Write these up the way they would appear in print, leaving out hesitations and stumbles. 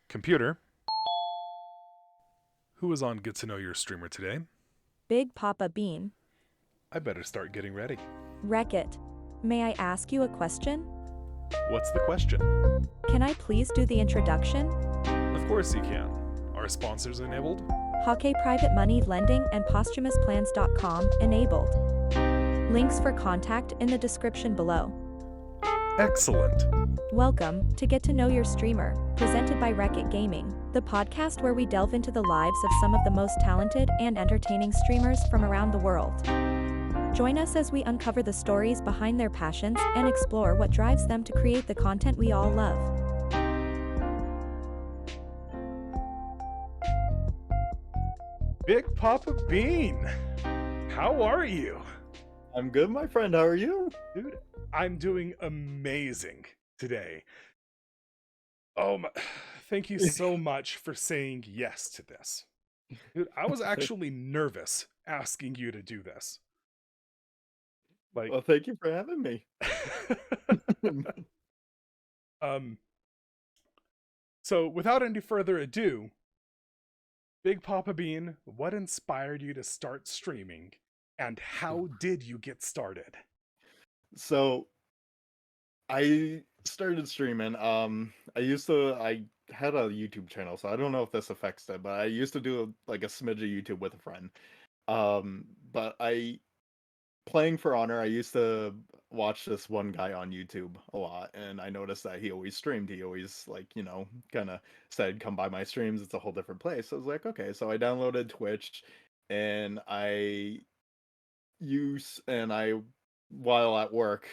Computer, who is on Get to Know Your Streamer today? Big Papa Bean. I better start getting ready. Wreck It. May I ask you a question? What's the question? Can I please do the introduction? Of course you can. Are sponsors enabled? Hockey Private Money Lending and PosthumousPlans.com enabled. Links for contact in the description below. Excellent. Welcome to Get to Know Your Streamer, presented by Wreck It Gaming, the podcast where we delve into the lives of some of the most talented and entertaining streamers from around the world. Join us as we uncover the stories behind their passions and explore what drives them to create the content we all love. Big Papa Bean, how are you? I'm good, my friend. How are you? Dude, I'm doing amazing today. Thank you so much for saying yes to this. Dude, I was actually nervous asking you to do this. Well, thank you for having me. um, so without any further ado, Big Papa Bean, what inspired you to start streaming, and how did you get started? So, I started streaming. I had a YouTube channel, so I don't know if this affects it, but I used to do like a smidge of YouTube with a friend. But playing For Honor, I used to watch this one guy on YouTube a lot, and I noticed that he always streamed. He always kind of said, "Come by my streams. It's a whole different place." I was like, okay, so I downloaded Twitch, and I while at work,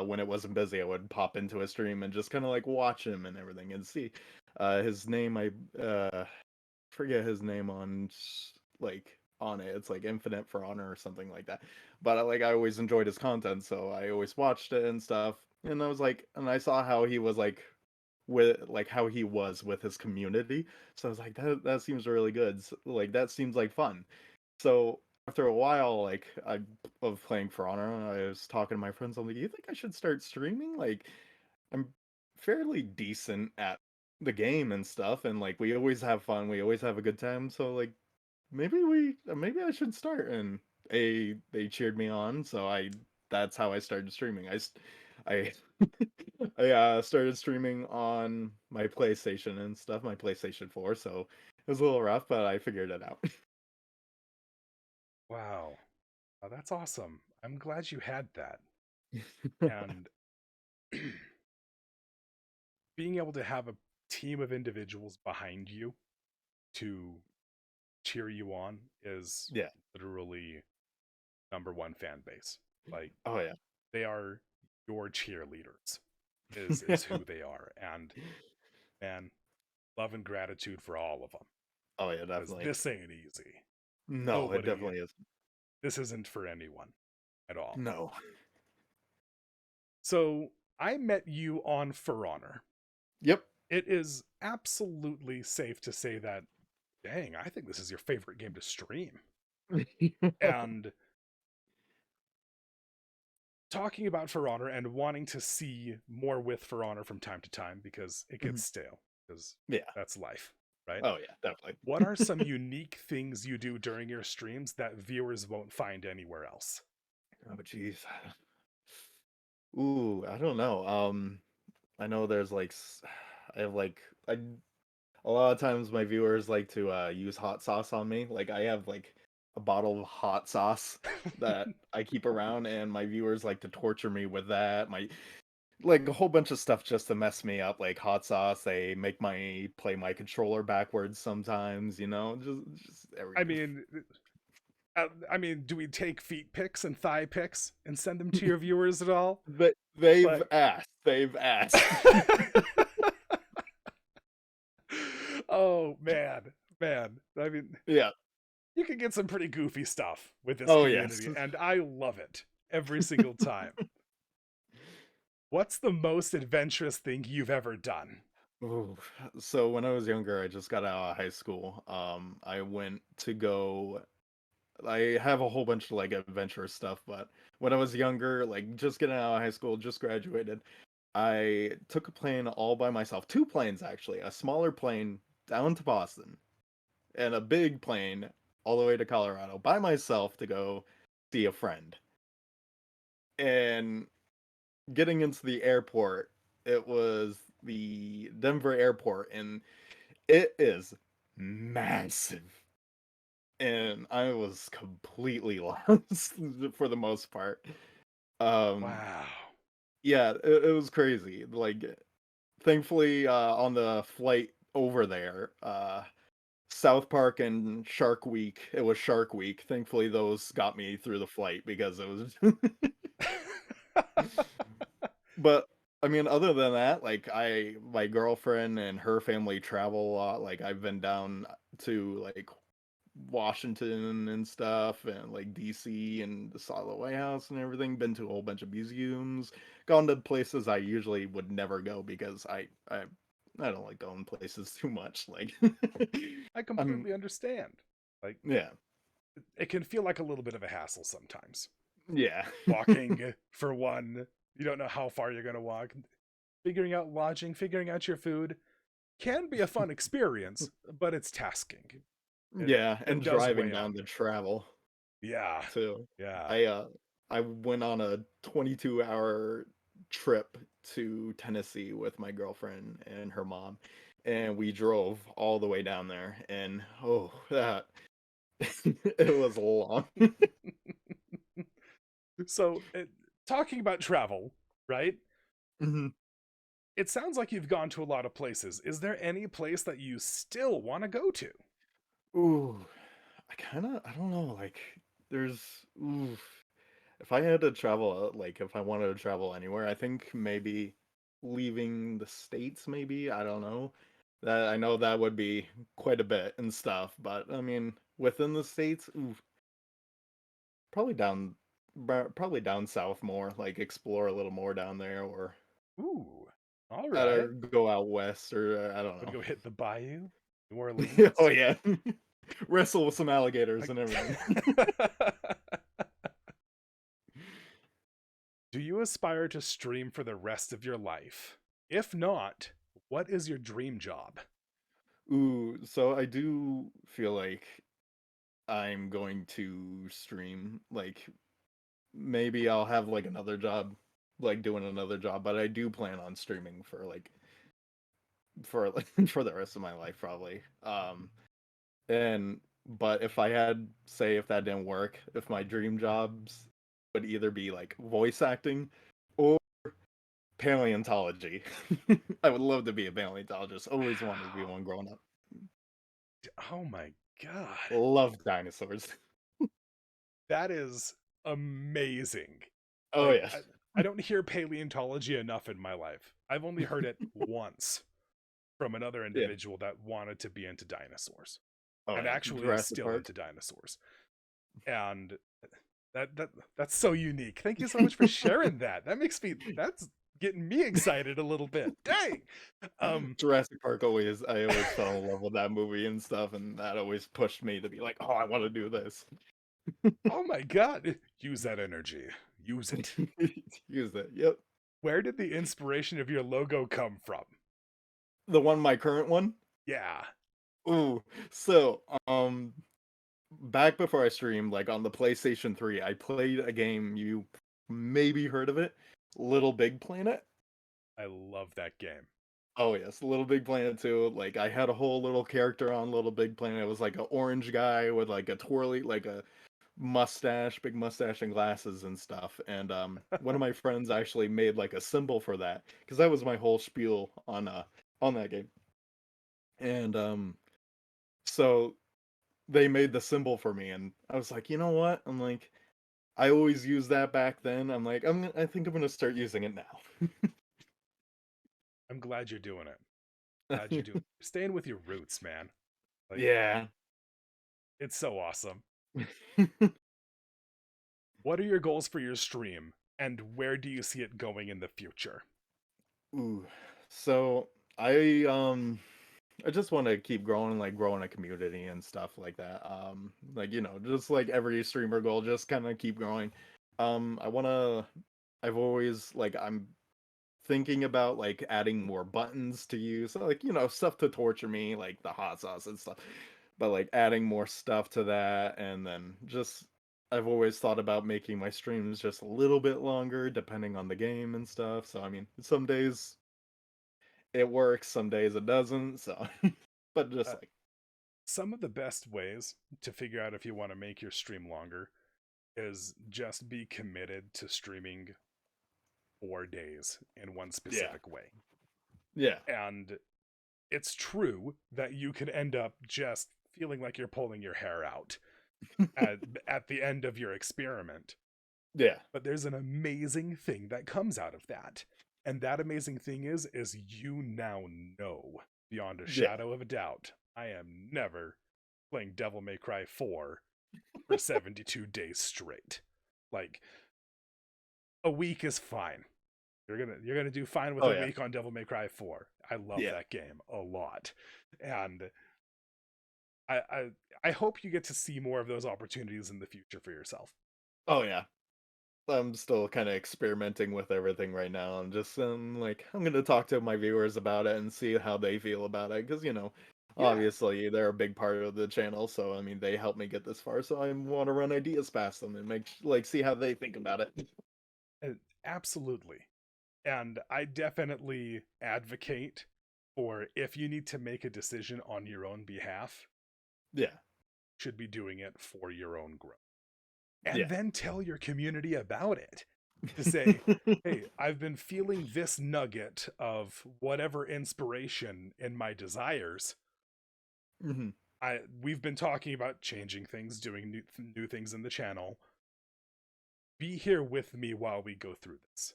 when it wasn't busy, I would pop into a stream and just kind of like watch him and everything and see. His name, I forget his name on it. It's like Infinite For Honor or something like that. But I always enjoyed his content, so I always watched it and stuff. And I was like, and I saw how he was how he was with his community. So I was like, that seems really good. So, that seems like fun. So after a while, of playing For Honor, I was talking to my friends. I'm like, "You think I should start streaming? Like, I'm fairly decent at the game and stuff, and we always have fun. We always have a good time. So maybe I should start." And they cheered me on. So I that's how I started streaming. I I started streaming on my PlayStation and stuff, my PlayStation 4. So it was a little rough, but I figured it out. Wow. Oh, that's awesome. I'm glad you had that. And being able to have a team of individuals behind you to cheer you on is Yeah. literally number one fan base. Like, Oh yeah. they are your cheerleaders, is who they are. And man, love and gratitude for all of them. Oh yeah, Because definitely. this ain't easy. No, it Nobody, definitely is. this isn't for anyone at all. No. So I met you on For Honor. Yep. It is absolutely safe to say that, dang, I think this is your favorite game to stream. And talking about For Honor and wanting to see more with For Honor from time to time because it gets stale, because Yeah. that's life, right? Oh yeah, definitely. What are some unique things you do during your streams that viewers won't find anywhere else? Oh jeez. Ooh, I don't know. I know there's I have I a lot of times my viewers like to use hot sauce on me. Like I have a bottle of hot sauce that I keep around, and my viewers like to torture me with that. A whole bunch of stuff just to mess me up, like hot sauce. They make my play my controller backwards sometimes, just I everything. mean, do we take feet pics and thigh pics and send them to your viewers at all? They've Like, asked. They've asked. oh man. I mean, Yeah. you can get some pretty goofy stuff with this Oh yes. community, and I love it every single time. What's the most adventurous thing you've ever done? Ooh. So when I was younger, I just got out of high school. I went to go. I have a whole bunch of adventurous stuff, but when I was younger, just getting out of high school, just graduated, I took a plane all by myself. Two planes actually. A smaller plane down to Boston and a big plane all the way to Colorado by myself to go see a friend. And getting into the airport, it was the Denver airport, and it is massive. And I was completely lost for the most part. Um, Wow. yeah, it was crazy. Like, thankfully, on the flight over there, South Park and Shark Week, it was Shark Week. Thankfully, those got me through the flight because it was. But I mean, other than that, like my girlfriend and her family travel a lot. Like I've been down to like Washington and stuff, and like DC and saw the White House and everything. Been to a whole bunch of museums, gone to places I usually would never go because I don't like going places too much. Like, I I'm completely understand. Like, yeah, it can feel like a little bit of a hassle sometimes. yeah, Walking, for one, you don't know how far you're going to walk. Figuring out lodging, figuring out your food can be a fun experience, but it's tasking. It yeah, and it does driving weigh on down the you. travel. Yeah. Too. Yeah. I uh I went on a 22-hour trip to Tennessee with my girlfriend and her mom, and we drove all the way down there, and oh, that it was long. So, talking about travel, right? Mhm. It sounds like you've gone to a lot of places. Is there any place that you still want to go to? Ooh, I don't know, like there's ooh, if I had to travel, like if I wanted to travel anywhere, I think maybe leaving the States, maybe, I don't know. That I know that would be quite a bit and stuff, but I mean, within the States, ooh, probably probably down south more, like explore a little more down there, or Ooh, all either right. go out west, or I don't Would know. you go hit the bayou, New Orleans? Oh yeah, wrestle with some alligators Like, and everything. do you aspire to stream for the rest of your life? If not, what is your dream job? Ooh, so I do feel like I'm going to stream, like maybe I'll have like another job, like doing another job, but I do plan on streaming for like for the rest of my life probably. And but if I had say if that didn't work, if my dream jobs would either be like voice acting or paleontology. I would love to be a paleontologist. Always wanted to be Wow. one growing up. Oh my God. Love dinosaurs. That is amazing. Oh Like, yes. I don't hear paleontology enough in my life. I've only heard it once from another Yeah. individual that wanted to be into dinosaurs Oh and yeah. actually is Jurassic still Park. into dinosaurs. And that's so unique. Thank you so much for sharing that. That's getting me excited a little bit. Dang. Um Jurassic Park always I always fell in love with that movie and stuff, and that always pushed me to be like, oh, I want to do this. oh my god, use that energy. Use it. Use it. Yep. Where did the inspiration of your logo come from? The one, my current one. Yeah. Ooh. So, back before I streamed, like on the PlayStation 3, I played a game you maybe heard of it, Little Big Planet. I love that game. Oh yes, Little Big Planet 2. Like I had a whole little character on Little Big Planet. It was like an orange guy with like a twirly, like a mustache, big mustache and glasses and stuff. And one of my friends actually made like a symbol for that because that was my whole spiel on that game. And so they made the symbol for me, and I was like, you know what? I'm like, I always used that back then. I'm like, I think I'm gonna start using it now. I'm glad you're doing it. Glad you're doing it. Staying with your roots, man. Like, Yeah. it's so awesome. What are your goals for your stream, and where do you see it going in the future? Ooh. So I just want to keep growing, like growing a community and stuff like that. Like just like every streamer goal, just kind of keep growing. I wanna. I've always like thinking about like adding more buttons to use, so, like, stuff to torture me, like the hot sauce and stuff. But like adding more stuff to that, and then just I've always thought about making my streams just a little bit longer depending on the game and stuff. So I mean, some days it works, some days it doesn't. So, but just Uh, like, some of the best ways to figure out if you want to make your stream longer is just be committed to streaming 4 days in one yeah, specific way. yeah, And it's true that you could end up just feeling like you're pulling your hair out at, at the end of your experiment. yeah, But there's an amazing thing that comes out of that. And that amazing thing is you now know beyond a yeah. shadow of a doubt, I am never playing Devil May Cry 4 for 72 days straight. Like, a week is fine. You're gonna do fine with Oh a yeah, week on Devil May Cry 4. I love yeah. that game a lot. And I I I hope you get to see more of those opportunities in the future for yourself. Oh yeah. I'm still kind of experimenting with everything right now. I'm just like I'm gonna talk to my viewers about it and see how they feel about it, because Yeah. obviously they're a big part of the channel. So I mean, they helped me get this far. So I want to run ideas past them and see how they think about it. Absolutely. And I definitely advocate for if you need to make a decision on your own behalf, Yeah, should be doing it for your own growth. And yeah, then tell your community about it to say, hey, I've been feeling this nugget of whatever inspiration in my desires. hmm, We've been talking about changing things, doing new things in the channel. Be here with me while we go through this.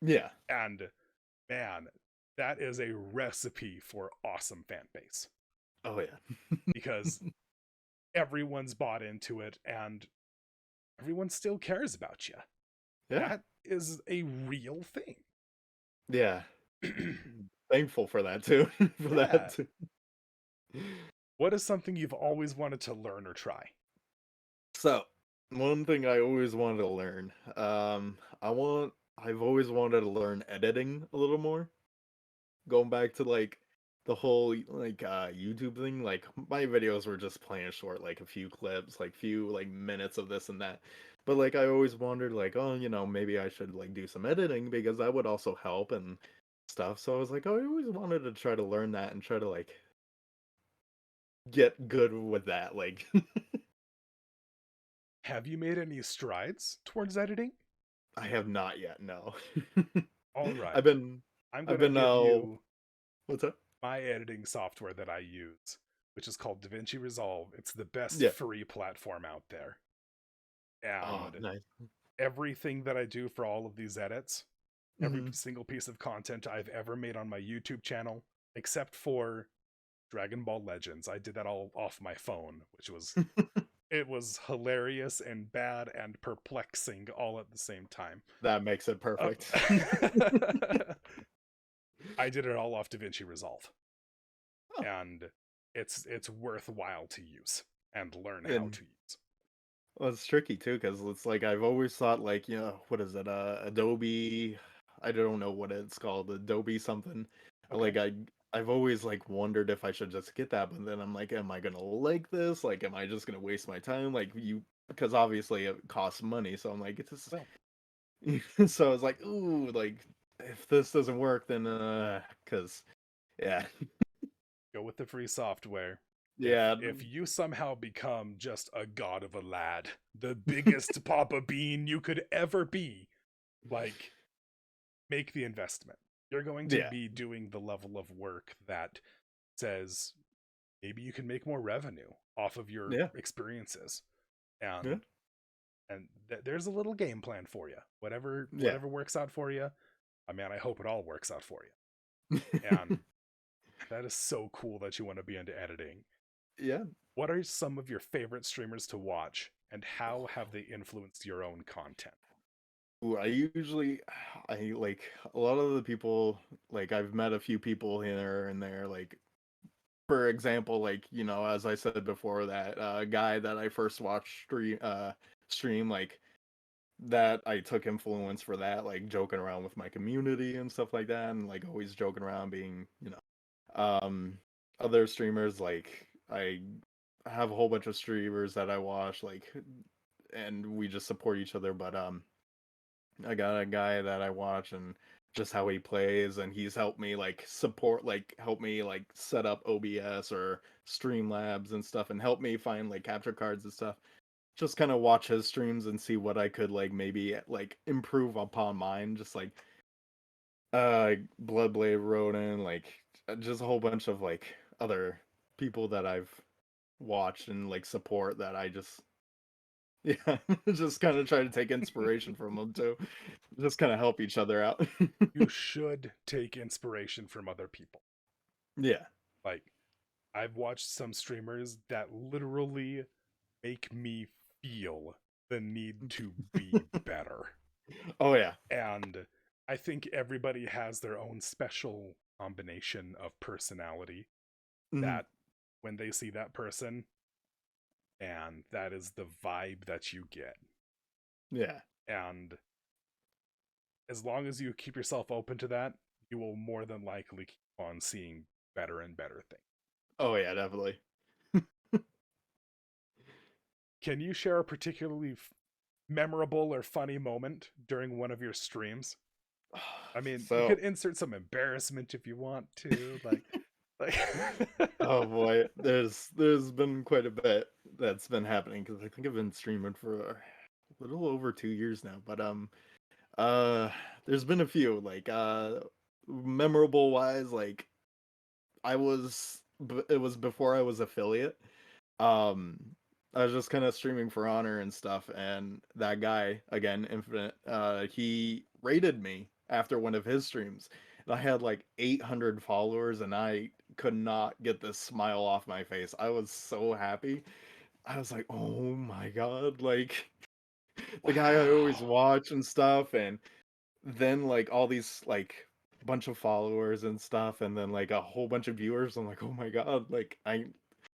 yeah. And man, that is a recipe for awesome fan base Oh yeah, because everyone's bought into it and everyone still cares about you. yeah, That is a real thing. yeah. Thankful for that too. For that Yeah. too. What is something you've always wanted to learn or try? So, one thing I always wanted to learn, I've always wanted to learn editing a little more. Going back to like the whole YouTube thing, like my videos were just plain short, like a few clips, like few like minutes of this and that. But like I always wondered like, oh, maybe I should like do some editing because that would also help and stuff. So I was like, oh, I always wanted to try to learn that and try to like get good with that. Like Have you made any strides towards editing? I have not yet, no. All right. I've been I'm I've going to been give you what's up? my editing software that I use, which is called DaVinci Resolve. It's the best Yeah. free platform out there. Oh, And nice. everything that I do for all of these edits, every Hmm. single piece of content I've ever made on my YouTube channel, except for Dragon Ball Legends, I did that all off my phone, which was it was hilarious and bad and perplexing all at the same time. That makes it Uh, perfect. I did it all off DaVinci Resolve, Oh, and it's worthwhile to use and learn how and to use. well, it's tricky too because it's like I've always thought like what is it? Adobe. I don't know what it's called. Adobe something. Okay, Like I've always like wondered if I should just get that, but then I'm like, am I gonna like this? Like, am I just gonna waste my time? Like because obviously it costs money. So I'm like, it's just. well, So I was like, ooh, like if this doesn't work, then because yeah, go with the free software. yeah, If you somehow become just a god of a lad, the biggest Papa Bean you could ever be, like, make the investment. You're going to yeah, be doing the level of work that says maybe you can make more revenue off of your yeah, experiences. yeah, And there's a little game plan for you. Whatever yeah. works out for you. I mean, I hope it all works out for you. And that is so cool that you want to be into editing. Yeah. What are some of your favorite streamers to watch, and how have they influenced your own content? Ooh, I like a lot of the people, like I've met a few people here and there, like for example, like, as I said before, that guy that I first watched stream, like that I took influence for that, like joking around with my community and stuff like that, and like always joking around being, um, other streamers. Like I have a whole bunch of streamers that I watch, like, and we just support each other. But I got a guy that I watch and just how he plays, and he's helped me like support, like help me like set up OBS or Streamlabs and stuff, and help me find like capture cards and stuff. Just kind of watch his streams and see what I could like maybe like improve upon mine. Just like Bloodblade Rodin, like just a whole bunch of like other people that I've watched and like support that I just yeah, just kind of try to take inspiration from them too. Just kind of help each other out. You should take inspiration from other people. Yeah. Like, I've watched some streamers that literally make me feel the need to be better. Oh yeah. And I think everybody has their own special combination of personality Mhm. that when they see that person, and that is the vibe that you get. Yeah. And as long as you keep yourself open to that, you will more than likely keep on seeing better and better things. Oh yeah, definitely. Can you share a particularly memorable or funny moment during one of your streams? I mean, you So could insert some embarrassment if you want to, like oh boy, there's been quite a bit that's been happening because I think I've been streaming for a little over 2 years now. But uh, there's been a few like memorable wise. Like it was before I was affiliate. Um, I was just kind of streaming for honor and stuff, and that guy again, Infinite, he raided me after one of his streams. And I had like 800 followers, and I could not get this smile off my face. I was so happy. I was like, "Oh my god!" Like the guy I always wow. watch and stuff, and then like all these like bunch of followers and stuff, and then like a whole bunch of viewers. I'm like, "Oh my god!" Like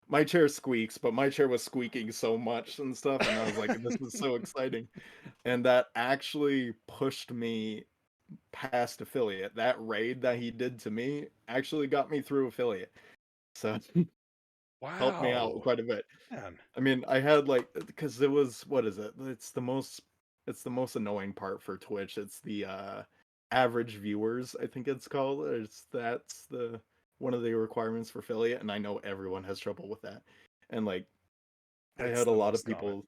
my chair squeaks, but my chair was squeaking so much and stuff, and I was like, "This is so exciting," and that actually pushed me past affiliate. That raid that he did to me actually got me through affiliate, so helped me out Wow. quite a bit. Man. I mean, I had like because it was what is it? It's the most annoying part for Twitch. It's the average viewers, I think it's called. That's the one of the requirements for affiliate, and I know everyone has trouble with that. And like I It's had a the lot of most common. people.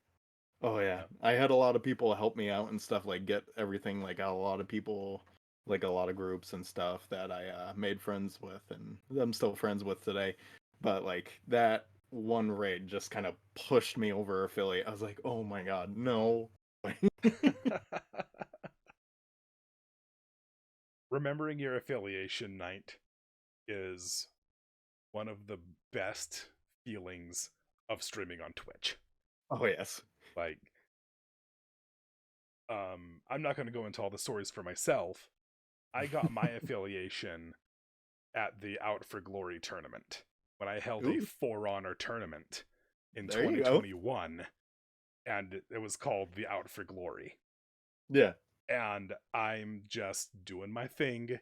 Oh yeah, Yeah. I had a lot of people help me out and stuff, like get everything. Like a lot of people, like a lot of groups and stuff that I made friends with, and I'm still friends with today. But like that one raid just kind of pushed me over affiliate. I was like, oh my god, no. Remembering your affiliation night is one of the best feelings of streaming on Twitch. Oh yes. Like, I'm not going to go into all the stories for myself. I got my affiliation at the Out for Glory tournament when I held a Ooh, For Honor tournament in there you go. 2021, and it was called the Out for Glory. Yeah. And I'm just doing my thing,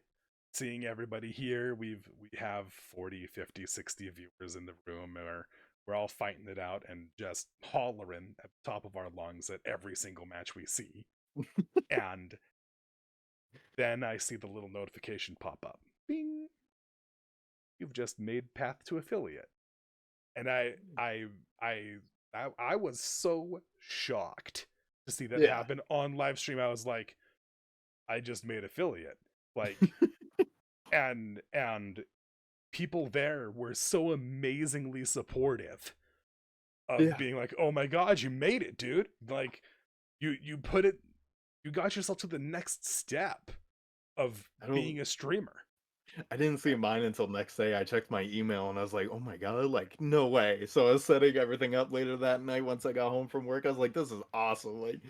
seeing everybody here. We have 40, 50, 60 viewers in the room, or we're all fighting it out and just hollering at the top of our lungs at every single match we see. And then I see the little notification pop up. Bing! You've just made path to affiliate. And I was so shocked to see that Yeah. happen on live stream. I was like, I just made affiliate. Like, and people there were so amazingly supportive of Yeah. being like, "Oh my god, you made it, dude. Like you put it you got yourself to the next step of I don't being a streamer." I didn't see mine until next day. I checked my email and I was like, "Oh my god, like no way." So I was setting everything up later that night once I got home from work. I was like, "This is awesome." Like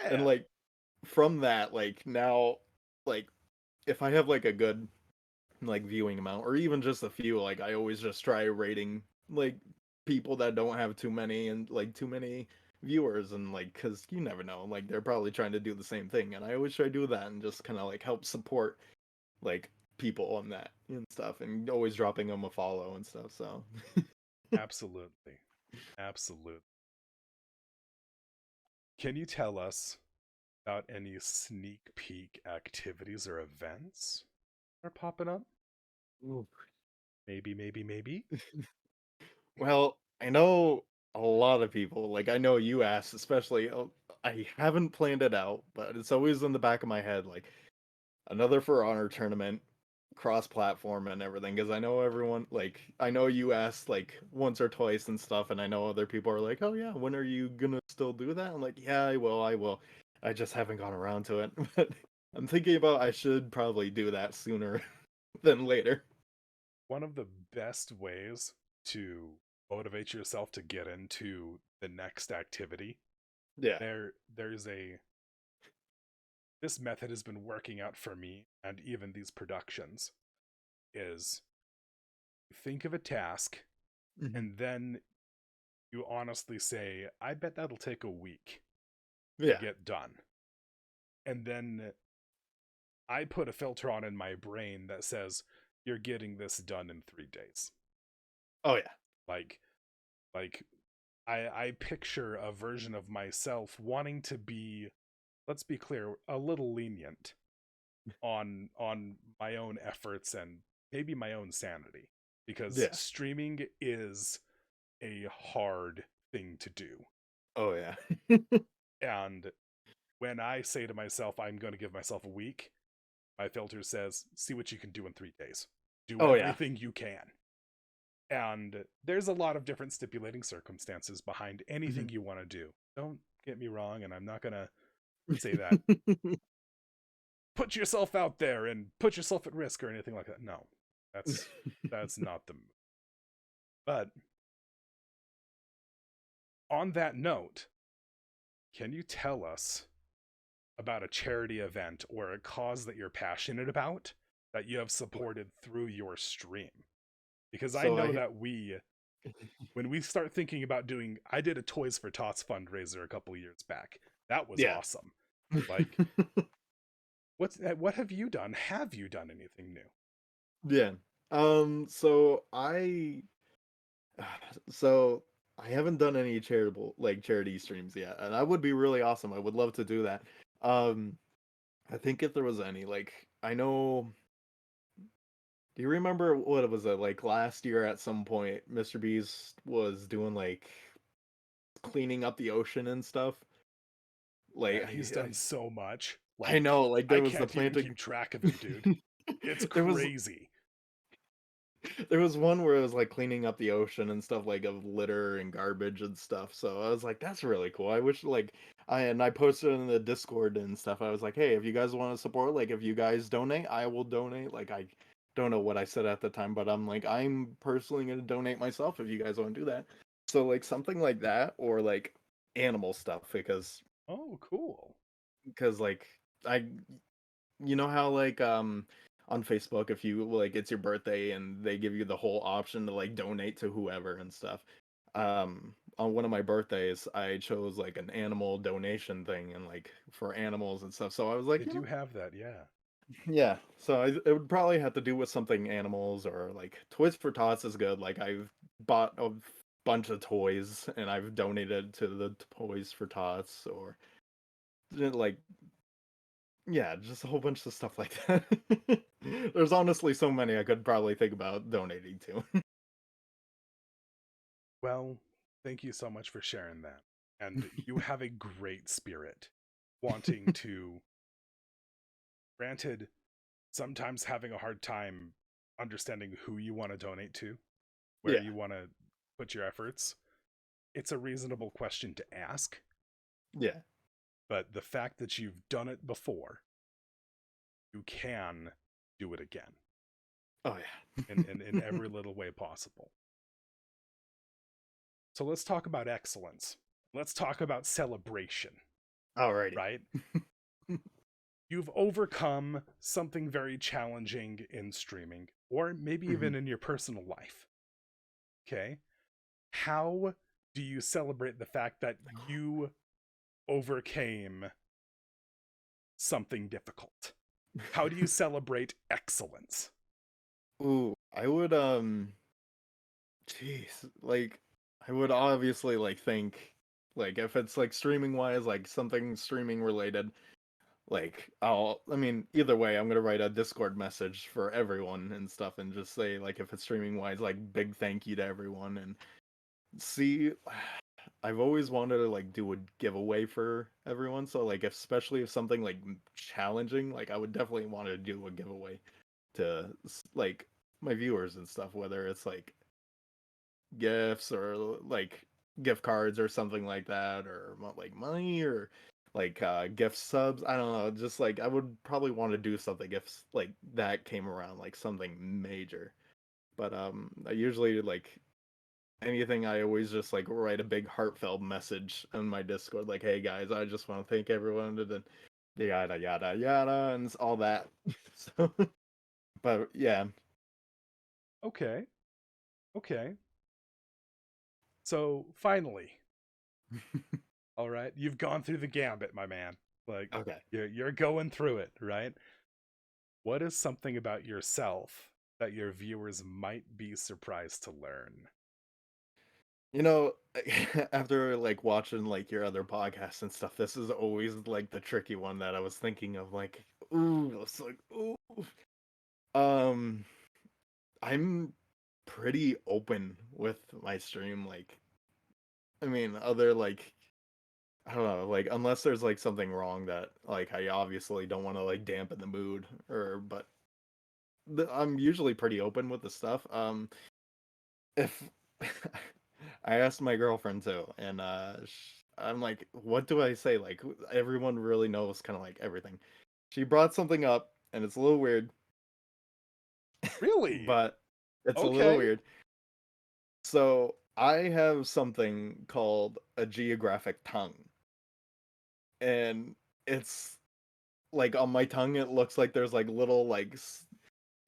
and Yeah. like from that, like now like if I have like a good like viewing amount or even just a few, like I always just try rating like people that don't have too many and like too many viewers, and like, because you never know, like they're probably trying to do the same thing, and I always try to do that and just kind of like help support like people on that and stuff, and always dropping them a follow and stuff. So Absolutely. Absolutely. Can you tell us about any sneak peek activities or events that are popping up? Ooh. Maybe. Well, I know a lot of people, like I know you asked, especially. I haven't planned it out, but it's always in the back of my head, like another For Honor tournament, cross-platform and everything. Because I know everyone, like I know you asked like once or twice and stuff, and I know other people are like, "Oh yeah, when are you gonna still do that?" I'm like, "Yeah, I will. I will. I just haven't gone around to it." But I'm thinking about I should probably do that sooner than later. One of the best ways to motivate yourself to get into the next activity, Yeah. there's a this method has been working out for me and even these productions is think of a task Hmm. and then you honestly say, I bet that'll take a week to Yeah. get done. And then I put a filter on in my brain that says, you're getting this done in 3 days. Oh yeah. Like, like I picture a version of myself wanting to be, let's be clear, a little lenient on my own efforts and maybe my own sanity because Yeah. streaming is a hard thing to do. Oh yeah. And when I say to myself, I'm going to give myself a week, my filter says, see what you can do in 3 days. Do Oh yeah. everything you can. And there's a lot of different stipulating circumstances behind anything you want to do. Don't get me wrong, and I'm not going to say that put yourself out there and put yourself at risk or anything like that. No, that's not the move. But on that note, can you tell us about a charity event or a cause that you're passionate about that you have supported through your stream? Because I So know I that when we start thinking about doing, I did a Toys for Tots fundraiser a couple years back. That was yeah. awesome. Like, what have you done? Have you done anything new? Yeah. So so I haven't done any charitable like charity streams yet, and that would be really awesome. I would love to do that. Um, I think if there was any, like, I know. Do you remember what it was like last year at some point? Mr. Beast was doing like cleaning up the ocean and stuff. Like Man, he's done so much. I Like, know, like I there was the can't even planting. keep track of him, dude. It's there was crazy. there was one where it was like cleaning up the ocean and stuff like of litter and garbage and stuff. So I was like, that's really cool. I wish like I posted in the Discord and stuff. I was like, hey, if you guys want to support, like if you guys donate, I will donate. Like I don't know what I said at the time, but I'm like, I'm personally gonna donate myself if you guys want to do that. So like something like that or like animal stuff Oh, cool. because like I you know how like on Facebook if you like it's your birthday and they give you the whole option to like donate to whoever and stuff. On one of my birthdays I chose like an animal donation thing and like for animals and stuff. So I was like, They do have that, yeah. yeah. So it would probably have to do with something animals or like Toys for Tots is good. Like I've bought a bunch of toys and I've donated to the Toys for Tots or like yeah, just a whole bunch of stuff like that. There's honestly so many I could probably think about donating to. Well, thank you so much for sharing that. And you have a great spirit wanting to, granted, sometimes having a hard time understanding who you want to donate to, where Yeah, you want to put your efforts. It's a reasonable question to ask, yeah. but the fact that you've done it before, you can do it again Oh in yeah. every little way possible. So let's talk about excellence. Let's talk about celebration, Alrighty. right? You've overcome something very challenging in streaming, or maybe Hmm. even in your personal life. Okay. How do you celebrate the fact that you overcame something difficult? How do you celebrate excellence? Ooh, I would jeez, like I would obviously like think like if it's like streaming wise, like something streaming related, like I mean, either way, I'm gonna write a Discord message for everyone and stuff and just say like if it's streaming wise, like big thank you to everyone and see I've always wanted to like do a giveaway for everyone, so like especially if something like challenging, like I would definitely want to do a giveaway to like my viewers and stuff, whether it's like gifts or like gift cards or something like that, or like money or like gift subs. I don't know, just like I would probably want to do something if like that came around, like something major. But I usually like anything, I always just like write a big heartfelt message on my Discord, like, "Hey guys, I just want to thank everyone," and then yada yada yada, and all that. So, but yeah, Okay. Okay. So finally, all right, you've gone through the gambit, my man. Like okay. you're going through it, right? What is something about yourself that your viewers might be surprised to learn? You know, after like watching like your other podcasts and stuff, this is always like the tricky one that I was thinking of. Like, ooh, it's like, ooh, um, I'm pretty open with my stream. Like, I mean, other like I don't know, like unless there's like something wrong that like I obviously don't want to like dampen the mood or but I'm usually pretty open with the stuff. If I asked my girlfriend too and I'm like what do I say? Like everyone really knows kind of like everything. She brought something up and it's a little weird, Really? but it's a little Okay. weird. So, I have something called a geographic tongue and it's like on my tongue it looks like there's like little like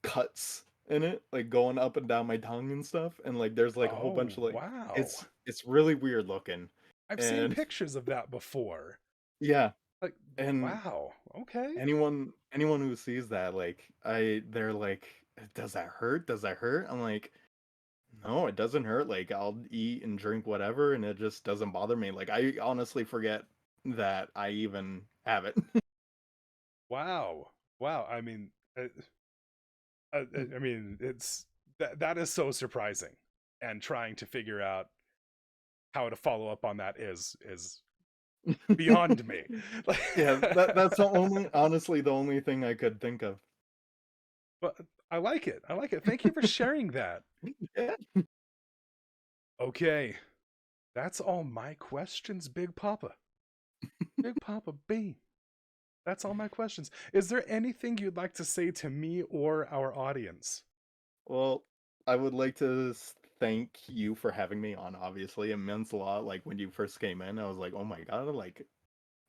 cuts in it like going up and down my tongue and stuff and like there's like a whole bunch Oh, of like wow. it's really weird looking I've seen and pictures of that before. yeah Like, and wow. Okay. anyone who sees that like they're like does that hurt, does that hurt? I'm like no, it doesn't hurt, like I'll eat and drink whatever and it just doesn't bother me, like I honestly forget that I even have it. Wow. Wow. I mean, it's that is so surprising, and trying to figure out how to follow up on that is beyond me. Yeah, that's the only honestly the only thing I could think of. But I like it. I like it. Thank you for sharing that. Yeah. Okay, that's all my questions, Big Papa. Big Papa Bean. That's all my questions. Is there anything you'd like to say to me or our audience? Well, I would like to thank you for having me on, obviously. It meant a lot. Like when you first came in, I was like, oh my God, like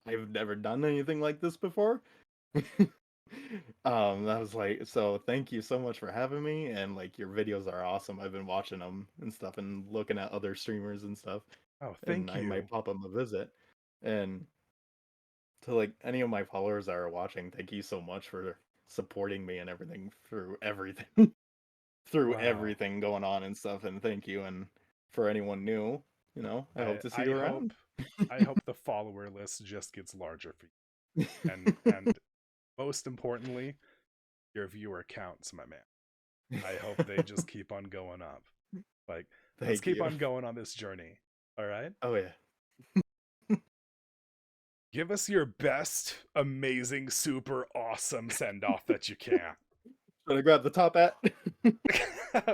I've never done anything like this before. I was like, so thank you so much for having me. And like your videos are awesome. I've been watching them and stuff and looking at other streamers and stuff. Oh, And thank I might you. pop them a visit. And to like any of my followers that are watching, thank you so much for supporting me and everything through everything. Through Wow. everything going on and stuff, and thank you, and for anyone new, I hope I to see I you hope around. I hope the follower list just gets larger for you. And most importantly, your viewer counts, my man. I hope they just keep on going up. Like, let's Thank keep you. on going on this journey. All right? Oh yeah. Give us your best, amazing, super awesome send off that you can. Should I grab the top hat?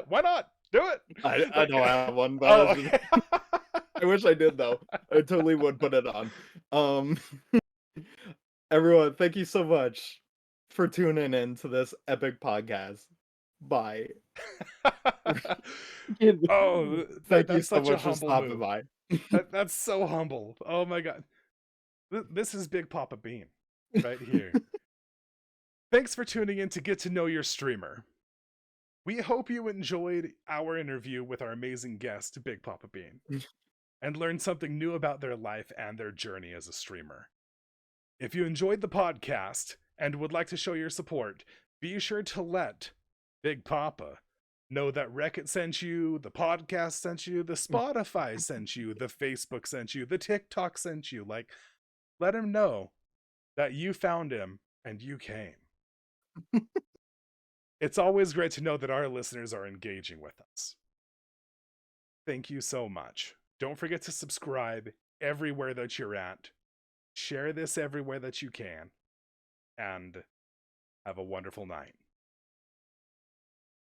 Why not? Do it. I Like, don't have one, but oh, okay. I wish I did though. I totally would put it on. Um, everyone, thank you so much for tuning in to this epic podcast. Bye. Oh, Thank you that's so such a much for humble stopping move. by. That's so humble. Oh my god. This is Big Papa Bean right here. Thanks for tuning in to get to know your streamer. We hope you enjoyed our interview with our amazing guest, Big Papa Bean. and learn something new about their life and their journey as a streamer. If you enjoyed the podcast and would like to show your support, be sure to let Big Papa know that Wreck-It sent you, the podcast sent you, the Spotify sent you, the Facebook sent you, the TikTok sent you. Like, let him know that you found him and you came. It's always great to know that our listeners are engaging with us. Thank you so much. Don't forget to subscribe everywhere that you're at. Share this everywhere that you can. And have a wonderful night.